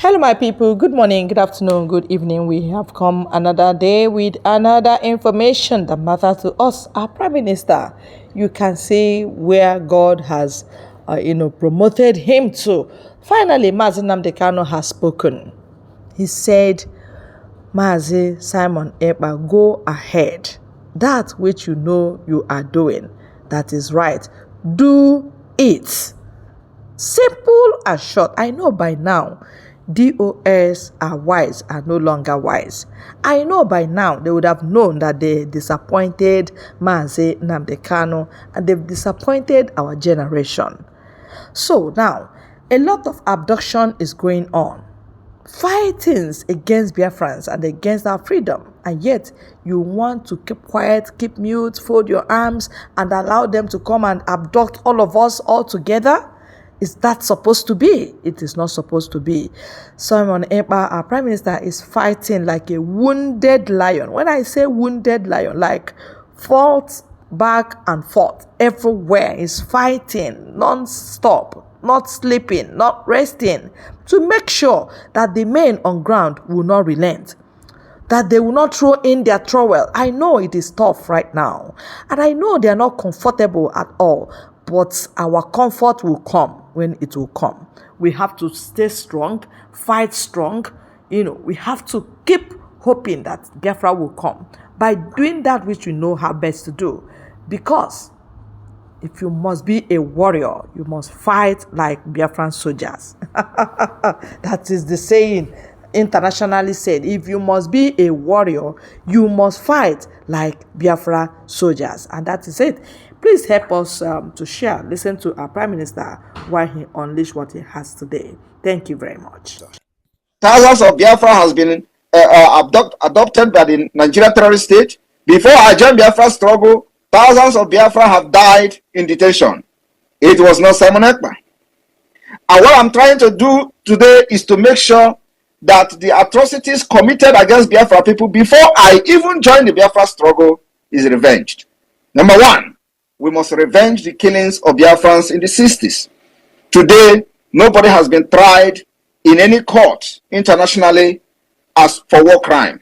Hello, my people. Good morning, good afternoon, good evening. We have come another day with another information that matters to us. Our Prime Minister, you can see where God has, promoted him to. Finally, Nnamdi Kanu has spoken. He said, Mazi Simon Ekpa, go ahead. That which you know you are doing, that is right. Do it. Simple and short. I know by now DOS are wise are no longer wise. I know by now they would have known that they disappointed Mazi Nnamdi Kanu and they've disappointed our generation. So now, a lot of abduction is going on. Fightings against Biafrans and against our freedom. And yet, you want to keep quiet, keep mute, fold your arms, and allow them to come and abduct all of us all together? Is that supposed to be? It is not supposed to be. Simon Ekpa, our Prime Minister, is fighting like a wounded lion. When I say wounded lion, like fought back and forth everywhere, is fighting non-stop, not sleeping, not resting, to make sure that the men on ground will not relent, that they will not throw in their trowel. I know it is tough right now, and I know they are not comfortable at all, but our comfort will come when it will come. We have to stay strong, fight strong. We have to keep hoping that Biafra will come by doing that which we know how best to do. Because if you must be a warrior, you must fight like Biafran soldiers. That is the saying internationally said. If you must be a warrior, you must fight like Biafra soldiers. And that is it. Please help us to share, listen to our Prime Minister while he unleashed what he has today. Thank you very much. Thousands of Biafra has been adopted by the Nigerian terrorist state. Before I joined Biafra struggle, thousands of Biafra have died in detention. It was not Simon Ekpa. And what I'm trying to do today is to make sure that the atrocities committed against Biafra people before I even joined the Biafra struggle is revenged. Number one, we must revenge the killings of Biafrans in the 60s. Today, nobody has been tried in any court internationally as for war crime.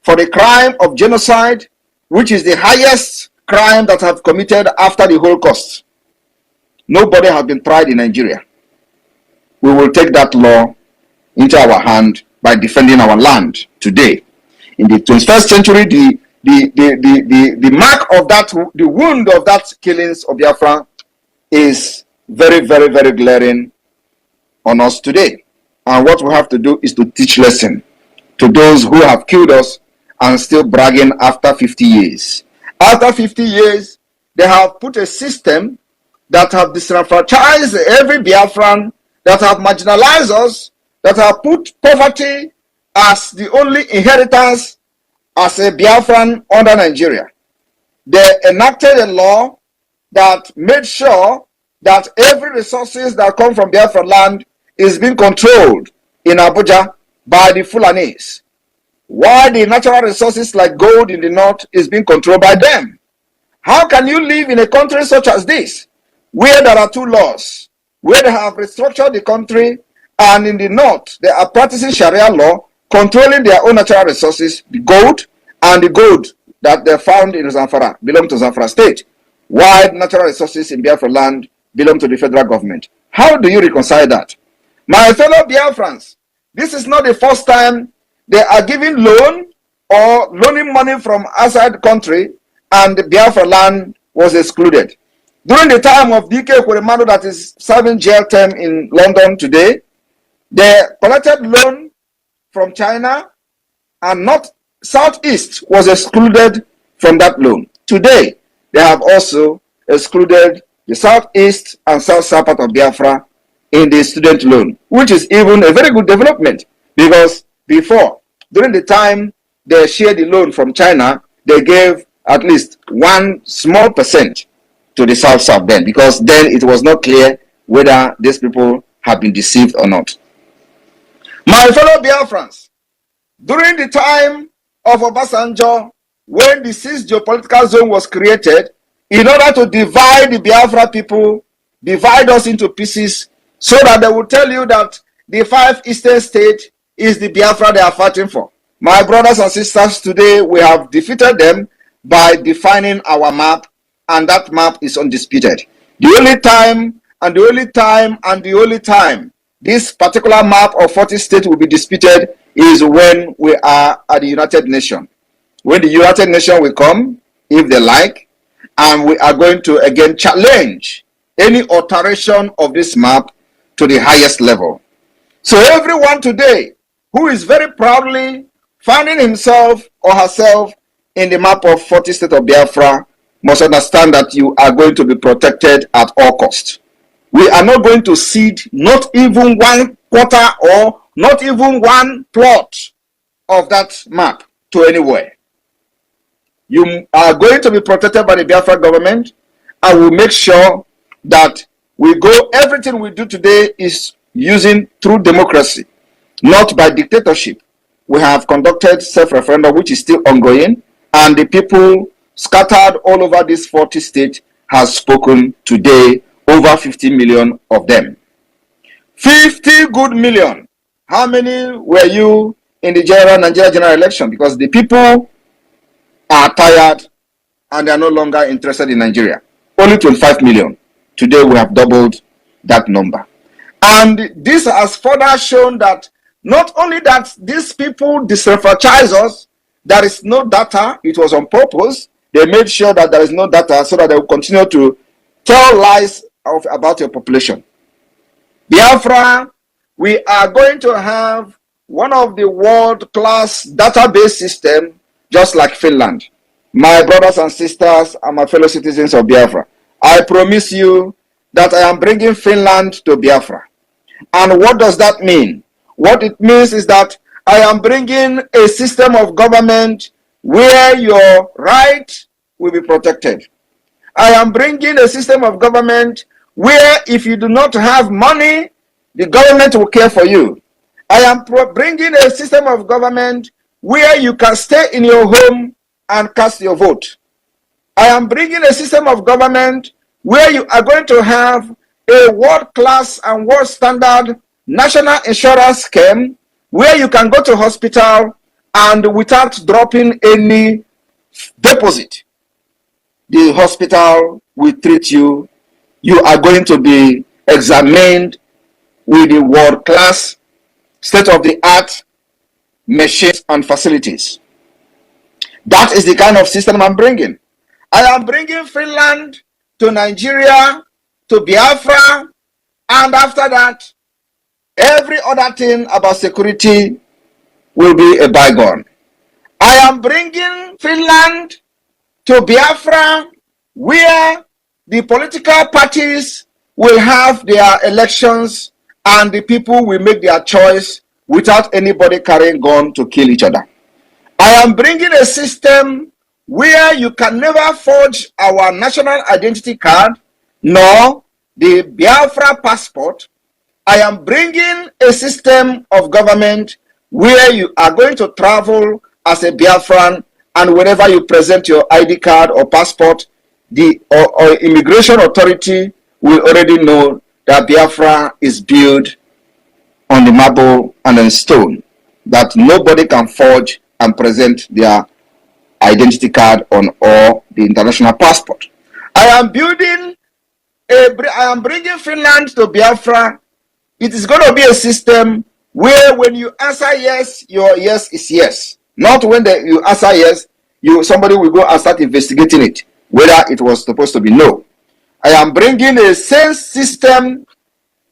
For the crime of genocide, which is the highest crime that have committed after the Holocaust, nobody has been tried in Nigeria. We will take that law into our hand by defending our land today. In the 21st century, the mark of that, the wound of that killings of Biafra is very, very, very glaring on us today. And what we have to do is to teach lesson to those who have killed us and still bragging after 50 years. After 50 years, they have put a system that have disenfranchised every Biafran, that have marginalized us, that have put poverty as the only inheritance as a Biafran under Nigeria. They enacted a law that made sure that every resources that come from Biafra land is being controlled in Abuja by the Fulanis, while the natural resources like gold in the north is being controlled by them. How can you live in a country such as this, where there are two laws, where they have restructured the country, and in the north they are practicing Sharia law, controlling their own natural resources, the gold, and the gold that they found in Zamfara belong to Zamfara state, while natural resources in Biafra land belong to the federal government? How do you reconcile that? My fellow Biafrans, this is not the first time they are giving loan or loaning money from outside the country and the Biafra land was excluded. During the time of DK Kwerimadu that is serving jail term in London today, they collected loan from China and not Southeast was excluded from that loan. Today, they have also excluded the Southeast and South part of Biafra in the student loan, which is even a very good development, because before, during the time they shared the loan from China, they gave at least 1 small percent to the South then, because then it was not clear whether these people have been deceived or not. My fellow Biafrans, during the time of Obasanjo, when the 6th geopolitical zone was created, in order to divide the Biafra people, divide us into pieces, so that they will tell you that the 5 eastern states is the Biafra they are fighting for. My brothers and sisters, today we have defeated them by defining our map, and that map is undisputed. The only time this particular map of 40 states will be disputed is when we are at the United Nations. When the United Nations will come, if they like, and we are going to again challenge any alteration of this map to the highest level. So everyone today who is very proudly finding himself or herself in the map of 40 states of Biafra must understand that you are going to be protected at all costs. We are not going to cede not even 1/4 or not even one plot of that map to anywhere. You are going to be protected by the Biafra government, and we'll make sure that everything we do today is using true democracy, not by dictatorship. We have conducted self-referendum, which is still ongoing, and the people scattered all over these 40 states has spoken today, over 50 million of them. 50 good million. How many were you in the Nigeria general election? Because the people are tired and they are no longer interested in Nigeria. Only 25 million. Today we have doubled that number. And this has further shown that not only that these people disenfranchise us, there is no data. It was on purpose. They made sure that there is no data so that they will continue to tell lies about your population. Biafra, we are going to have one of the world-class database systems, just like Finland. My brothers and sisters and my fellow citizens of Biafra, I promise you that I am bringing Finland to Biafra. And what does that mean? What it means is that I am bringing a system of government where your right will be protected. I am bringing a system of government where if you do not have money, the government will care for you. I am bringing a system of government where you can stay in your home and cast your vote. I am bringing a system of government where you are going to have a world-class and world-standard national insurance scheme where you can go to hospital and without dropping any deposit, the hospital will treat you. You are going to be examined with the world-class, state-of-the-art machines and facilities. That is the kind of system I'm bringing. I am bringing Finland to Nigeria, to Biafra, and after that, every other thing about security will be a bygone. I am bringing Finland to Biafra, where the political parties will have their elections and the people will make their choice without anybody carrying gun to kill each other. I am bringing a system where you can never forge our national identity card nor the Biafra passport. I am bringing a system of government where you are going to travel as a Biafran, and whenever you present your ID card or passport, the immigration authority will already know that Biafra is built on the marble and on stone, that nobody can forge and present their identity card on or the international passport. I am bringing Finland to Biafra. It is going to be a system where when you answer yes, your yes is yes. Not when you answer yes, somebody will go and start investigating it, whether it was supposed to be no. I am bringing a sense system,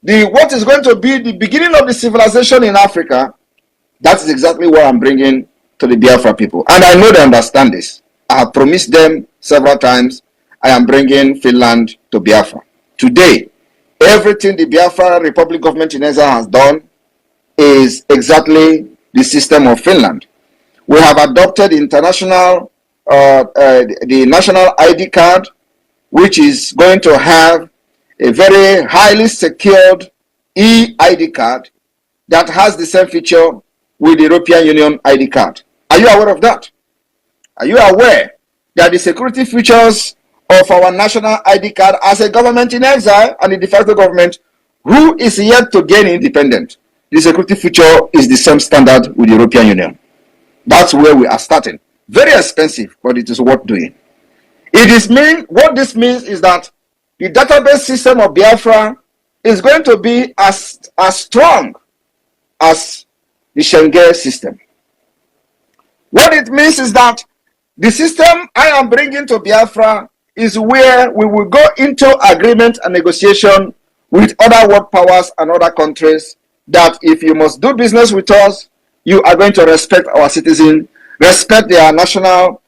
what is going to be the beginning of the civilization in Africa. That is exactly what I'm bringing to the Biafra people. And I know they understand this. I have promised them several times, I am bringing Finland to Biafra. Today, everything the Biafra Republic government in exile has done is exactly the system of Finland. We have adopted international, the national ID card, which is going to have a very highly secured e-ID card that has the same feature with the European Union ID card. Are you aware of that? Are you aware that the security features of our national ID card as a government in exile and the de facto government who is yet to gain independence the security future is the same standard with the European Union. That's where we are starting. Very expensive, but it is worth doing. What this means is that the database system of Biafra is going to be as strong as the Schengen system. What it means is that the system I am bringing to Biafra is where we will go into agreement and negotiation with other world powers and other countries that if you must do business with us, you are going to respect our citizens, respect their international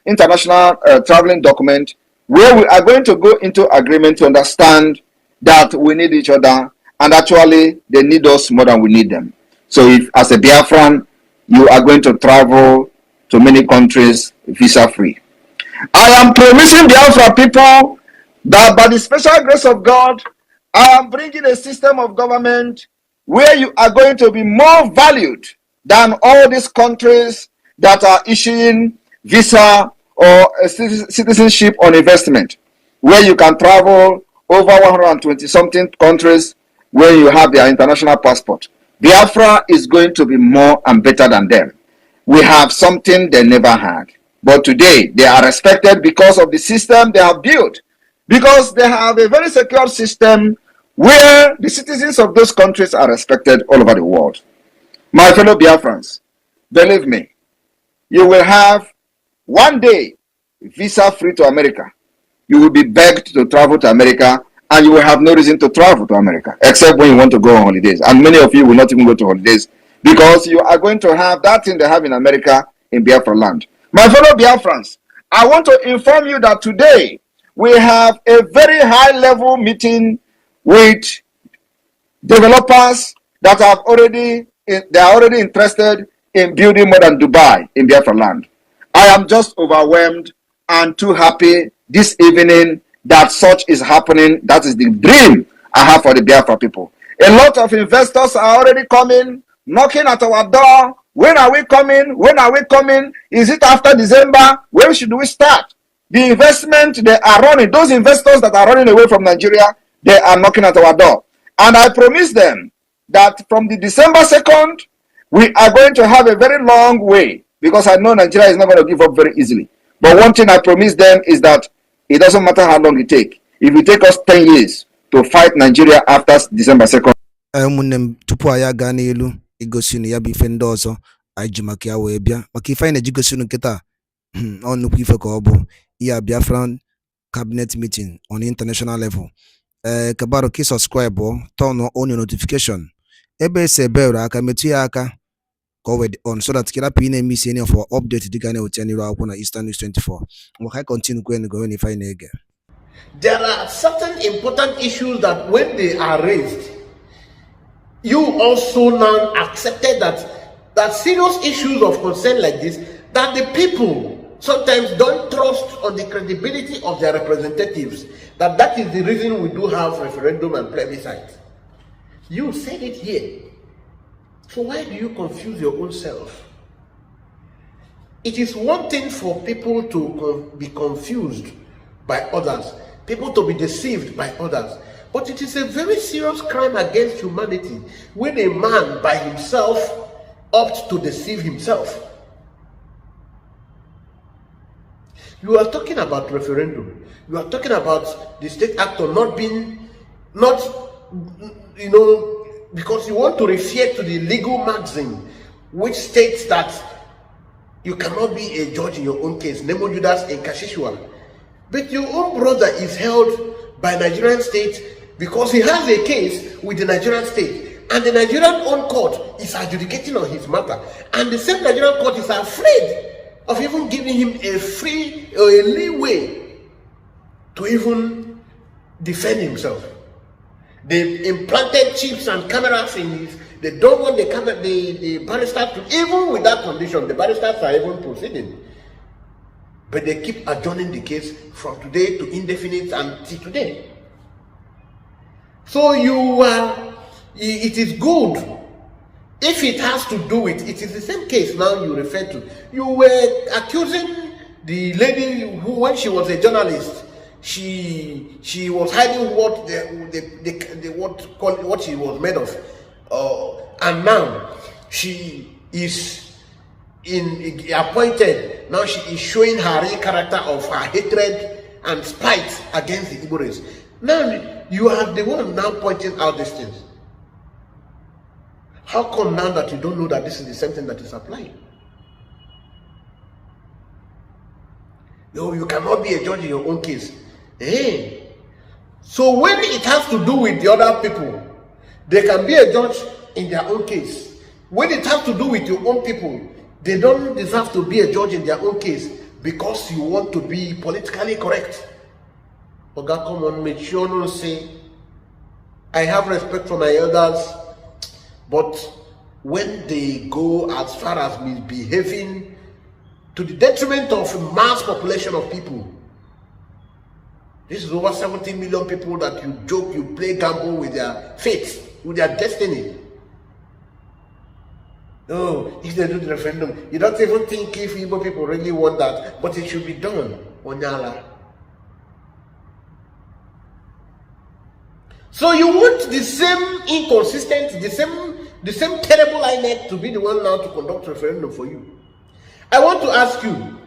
traveling document, where we are going to go into agreement to understand that we need each other and actually they need us more than we need them. So if as a Biafran, you are going to travel to many countries visa-free. I am promising Biafra people that by the special grace of God, I am bringing a system of government where you are going to be more valued than all these countries that are issuing visa or citizenship on investment, where you can travel over 120 something countries where you have their international passport. Biafra is going to be more and better than them. We have something they never had. But today, they are respected because of the system they have built. Because they have a very secure system where the citizens of those countries are respected all over the world. My fellow Biafrans, believe me, you will have one day visa free to America. You will be begged to travel to America and you will have no reason to travel to America except when you want to go on holidays. And many of you will not even go to holidays because you are going to have that thing they have in America in Biafra land. My fellow Biafrans, I want to inform you that today we have a very high level meeting with developers that are already interested in building more than Dubai in Biafra land. I am just overwhelmed and too happy this evening that such is happening. That is the dream I have for the Biafra people. A lot of investors are already coming, knocking at our door. When are we coming? When are we coming? Is it after December? When should we start? The investment they are running, those investors that are running away from Nigeria, they are knocking at our door. And I promise them that from the December 2nd, we are going to have a very long way because I know Nigeria is not going to give up very easily. But one thing I promise them is that it doesn't matter how long it takes. If it takes us 10 years to fight Nigeria after December 2nd. Igosi ya bụ ife ndị ọzọ anyị ji maka ya wee bịa maka ife anyị na-eji gosi nkịta ọ nnukwu ife ka ọ bụ ya Biafran cabinet meeting on international level. Kabaro ki subscribe turn on your notification ebe ese bere aka metu ya aka ka o on so that kila pin miss any of our update dịka na otu n'iru akwụkwọ na Eastern News 24. We can continue going if I nege. There are certain important issues that when they are raised, you also now accepted that serious issues of concern like this, that the people sometimes don't trust on the credibility of their representatives, that is the reason we do have referendum and plebiscite. You said it here. So why do you confuse your own self? It is one thing for people to be confused by others, people to be deceived by others. But it is a very serious crime against humanity when a man by himself opts to deceive himself. You are talking about referendum. You are talking about the state actor not, because you want to refer to the legal maxim which states that you cannot be a judge in your own case, Nemo Judas in Kashishwa. But your own brother is held by Nigerian state because he has a case with the Nigerian state, and the Nigerian own court is adjudicating on his matter, and the same Nigerian court is afraid of even giving him a free or a leeway to even defend himself. They implanted chips and cameras in his. They don't want the barristers to, even with that condition, the barristers are even proceeding. But they keep adjourning the case from today to indefinite until today. So it is good. If it has to do with, it is the same case now you refer to. You were accusing the lady who, when she was a journalist, she was hiding what she was made of. And now she is appointed. Now she is showing her real character of her hatred and spite against the Igbo race. Now you are the one now pointing out these things. How come now that you don't know that this is the same thing that is applying? No, you cannot be a judge in your own case. Hey. So when it has to do with the other people, they can be a judge in their own case. When it has to do with your own people, they don't deserve to be a judge in their own case because you want to be politically correct. Oga, come on, make sure no say, I have respect for my elders, but when they go as far as misbehaving to the detriment of a mass population of people, this is over 17 million people that you joke, you play gamble with their fate, with their destiny. Oh, if they do the referendum, you don't even think if Igbo people really want that, but it should be done. Onyala. So you want the same inconsistent, the same terrible INEC to be the one now to conduct referendum for you. I want to ask you,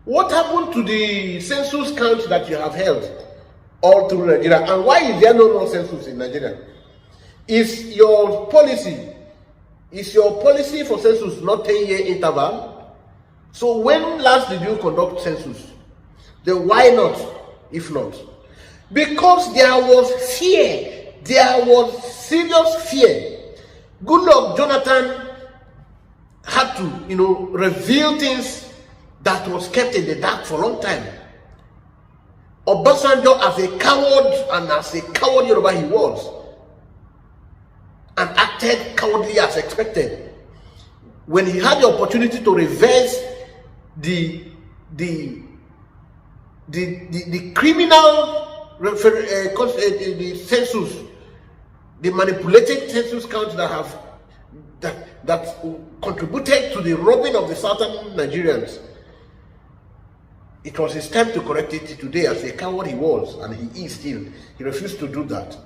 what happened to the census count that you have held all through Nigeria, and why is there no more census in Nigeria? Is your policy for census not 10-year interval? So when last did you conduct census? Then why not, if not? Because there was fear. There was serious fear. Goodluck Jonathan had to, reveal things that was kept in the dark for a long time. Obasanjo, as a coward and as a coward Yoruba he was, and acted cowardly as expected. When he had the opportunity to reverse the criminal the census, the manipulated census count that contributed to the robbing of the southern Nigerians, it was his time to correct it. Today, as a coward he was, and he is still, he refused to do that.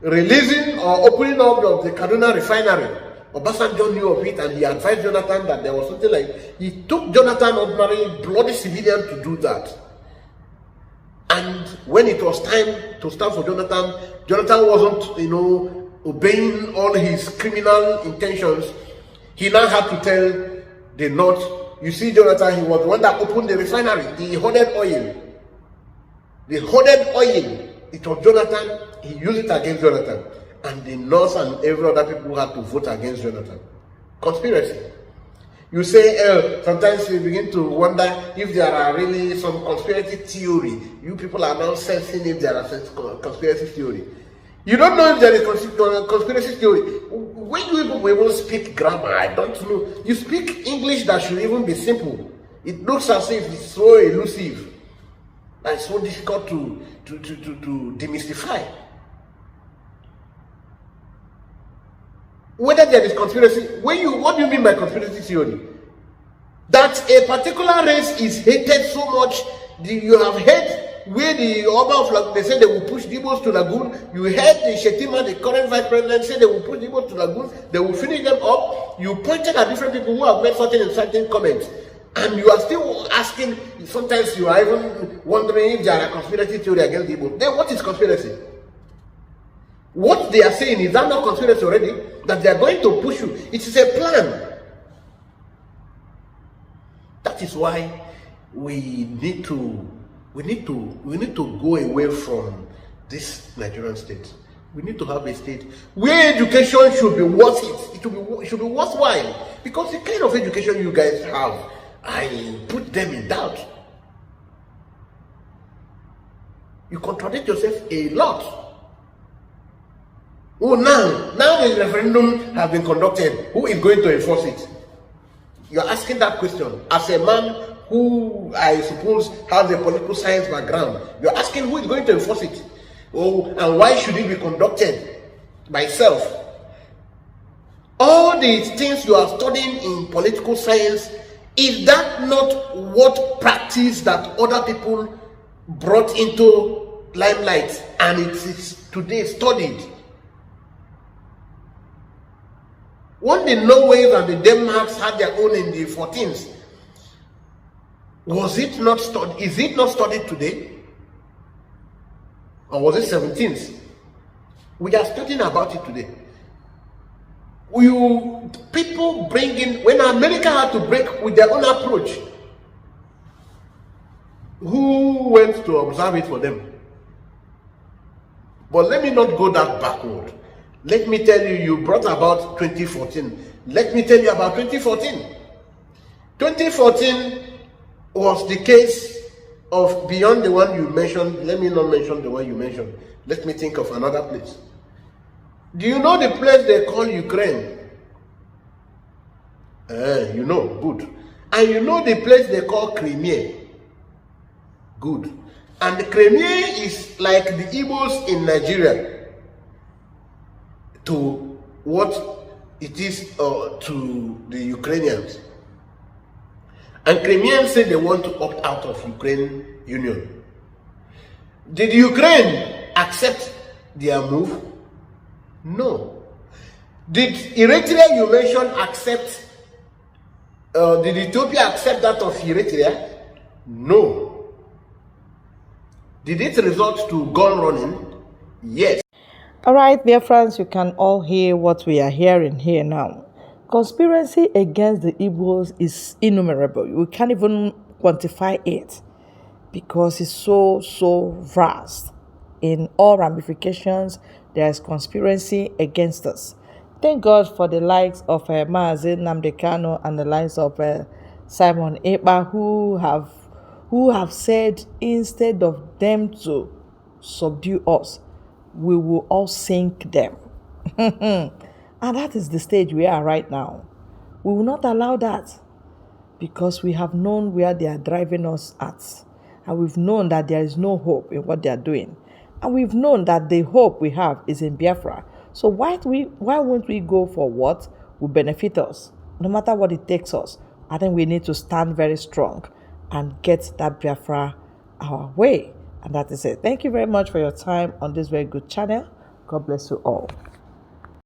Releasing or opening up of the Kanu'S refinery, Obasanjo knew of it, and he advised Jonathan that there was something like, he took Jonathan, ordinary bloody civilian, to do that. And when it was time to stand for Jonathan, Jonathan wasn't, obeying all his criminal intentions. He now had to tell the North, you see, Jonathan, he was the one that opened the refinery, the hoarded oil. The hoarded oil, it was Jonathan, he used it against Jonathan. And the North and every other people had to vote against Jonathan. Conspiracy. You say, sometimes you begin to wonder if there are really some conspiracy theory. You people are now sensing if there are conspiracy theory. You don't know if there is conspiracy theory. When you people will speak grammar, I don't know. You speak English that should even be simple. It looks as if it's so elusive. And it's so difficult to demystify. Whether there is conspiracy, what do you mean by conspiracy theory? That a particular race is hated so much, you have heard where the Oba of, they say they will push Igbos to Lagoon. You heard the Shetima, the current vice president, say they will push Igbos to Lagoon, they will finish them up. You pointed at different people who have made certain and certain comments. And you are still asking, sometimes you are even wondering if there are conspiracy theory against Igbos. Then what is conspiracy? What they are saying, is that not conspiracy already? That they are going to push you. It is a plan. That is why we need to go away from this Nigerian state. We need to have a state where education should be worth it. It should be worthwhile. Because the kind of education you guys have, I put them in doubt. You contradict yourself a lot. Oh, now the referendum has been conducted. Who is going to enforce it? You're asking that question as a man who, I suppose, has a political science background. You're asking who is going to enforce it. Oh, and why should it be conducted by itself? All these things you are studying in political science, is that not what practice that other people brought into limelight and it is today studied? When the Norways and the Denmarks had their own in the 14th, was it not studied? Is it not studied today? Or was it 17th? We are studying about it today. People bring in, when America had to break with their own approach, who went to observe it for them? But let me not go that backward. Let me tell you, you brought about 2014. Let me tell you about 2014. 2014 was the case of, beyond the one you mentioned. Let me not mention the one you mentioned. Let me think of another place. Do you know the place they call Ukraine? You know, good. And you know the place they call Crimea? Good. And the Crimea is like the Igbos in Nigeria to what it is to the Ukrainians. And Crimeans say they want to opt out of Ukraine Union. Did Ukraine accept their move? No. Did Eritrea you mentioned accept, did Ethiopia accept that of Eritrea? No. Did it result to gun running? Yes. All right, dear friends, you can all hear what we are hearing here now. Conspiracy against the Igbos is innumerable. We can't even quantify it because it's so vast. In all ramifications, there is conspiracy against us. Thank God for the likes of Mazi Nnamdi and the likes of Simon Ekpa who have said instead of them to subdue us, we will all sink them. And that is the stage we are right now. We will not allow that because we have known where they are driving us at. And we've known that there is no hope in what they are doing. And we've known that the hope we have is in Biafra. So why won't we go for what will benefit us? No matter what it takes us, I think we need to stand very strong and get that Biafra our way. And that is it. Thank you very much for your time on this very good channel. God bless you all.